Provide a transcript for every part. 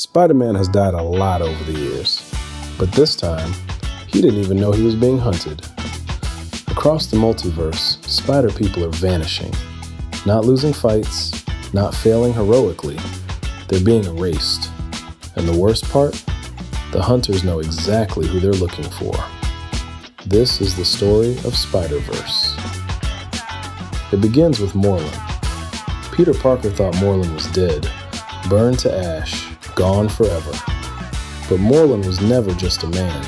Spider-Man has died a lot over the years, but this time, he didn't even know he was being hunted. Across the multiverse, spider people are vanishing, not losing fights, not failing heroically. They're being erased. And the worst part? The hunters know exactly who they're looking for. This is the story of Spider-Verse. It begins with Morlun. Peter Parker thought Morlun was dead, burned to ash, gone forever. But Morlun was never just a man.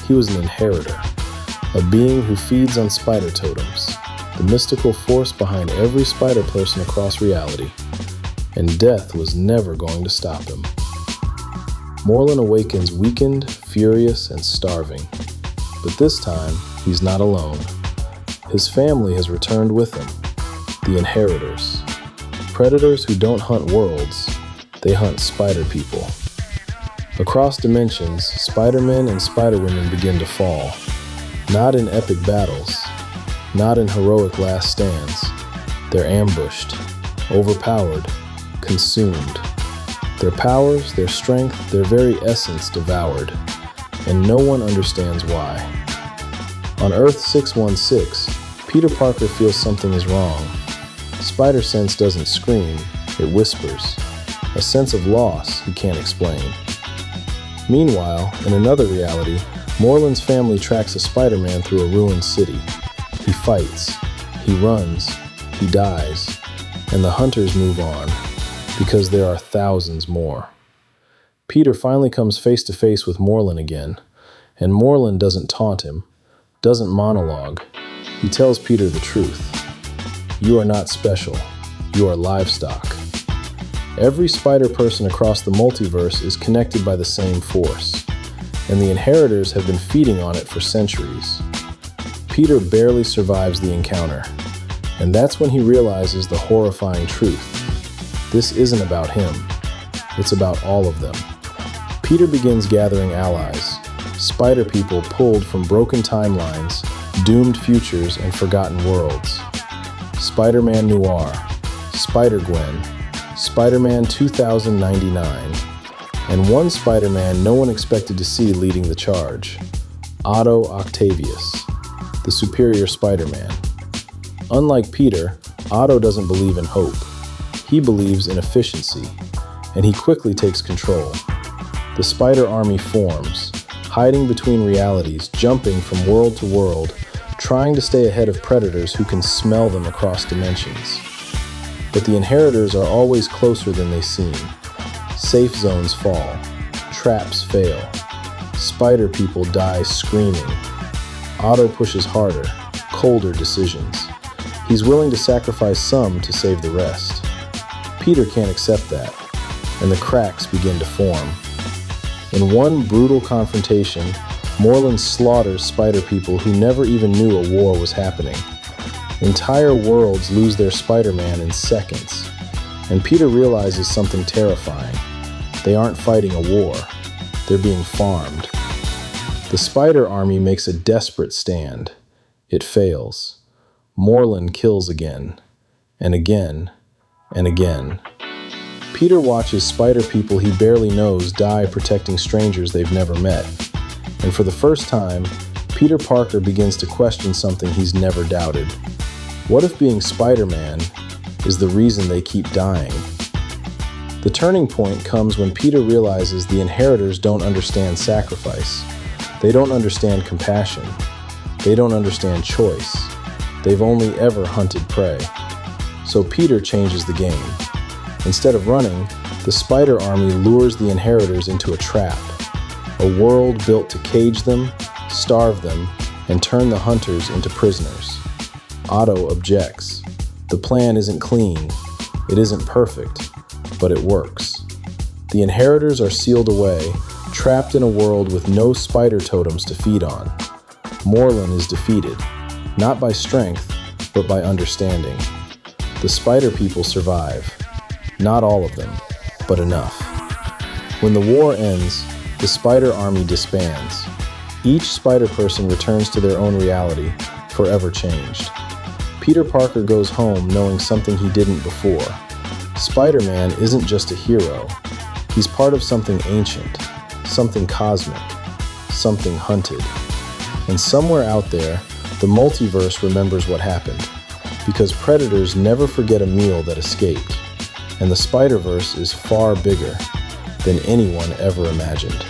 He was an inheritor, a being who feeds on spider totems, the mystical force behind every spider person across reality. And death was never going to stop him. Morlun awakens weakened, furious, and starving. But this time, he's not alone. His family has returned with him, the Inheritors. Predators who don't hunt worlds, they hunt spider people. Across dimensions, Spider-Men and Spider-Women begin to fall. Not in epic battles, not in heroic last stands. They're ambushed, overpowered, consumed. Their powers, their strength, their very essence devoured. And no one understands why. On Earth 616, Peter Parker feels something is wrong. Spider sense doesn't scream, it whispers. A sense of loss he can't explain. Meanwhile, in another reality, Morlun's family tracks a Spider-Man through a ruined city. He fights, he runs, he dies, and the hunters move on, because there are thousands more. Peter finally comes face to face with Morlun again, and Morlun doesn't taunt him, doesn't monologue. He tells Peter the truth. You are not special. You are livestock. Every spider person across the multiverse is connected by the same force, and the Inheritors have been feeding on it for centuries. Peter barely survives the encounter, and that's when he realizes the horrifying truth. This isn't about him. It's about all of them. Peter begins gathering allies, spider people pulled from broken timelines, doomed futures, and forgotten worlds. Spider-Man Noir, Spider-Gwen, Spider-Man 2099, and one Spider-Man no one expected to see leading the charge, Otto Octavius, the superior Spider-Man. Unlike Peter, Otto doesn't believe in hope. He believes in efficiency, and he quickly takes control. The Spider Army forms, hiding between realities, jumping from world to world, trying to stay ahead of predators who can smell them across dimensions. But the Inheritors are always closer than they seem. Safe zones fall. Traps fail. Spider people die screaming. Otto pushes harder, colder decisions. He's willing to sacrifice some to save the rest. Peter can't accept that, and the cracks begin to form. In one brutal confrontation, Morlun slaughters spider people who never even knew a war was happening. Entire worlds lose their Spider-Man in seconds, and Peter realizes something terrifying. They aren't fighting a war, they're being farmed. The Spider Army makes a desperate stand. It fails. Morlun kills again, and again, and again. Peter watches spider people he barely knows die protecting strangers they've never met. And for the first time, Peter Parker begins to question something he's never doubted. What if being Spider-Man is the reason they keep dying? The turning point comes when Peter realizes the Inheritors don't understand sacrifice. They don't understand compassion. They don't understand choice. They've only ever hunted prey. So Peter changes the game. Instead of running, the Spider Army lures the Inheritors into a trap. A world built to cage them, starve them, and turn the hunters into prisoners. Otto objects. The plan isn't clean, it isn't perfect, but it works. The Inheritors are sealed away, trapped in a world with no spider totems to feed on. Morlun is defeated, not by strength, but by understanding. The spider people survive. Not all of them, but enough. When the war ends, the Spider Army disbands. Each spider person returns to their own reality, forever changed. Peter Parker goes home knowing something he didn't before. Spider-Man isn't just a hero. He's part of something ancient, something cosmic, something hunted. And somewhere out there, the multiverse remembers what happened, because predators never forget a meal that escaped, and the Spider-Verse is far bigger than anyone ever imagined.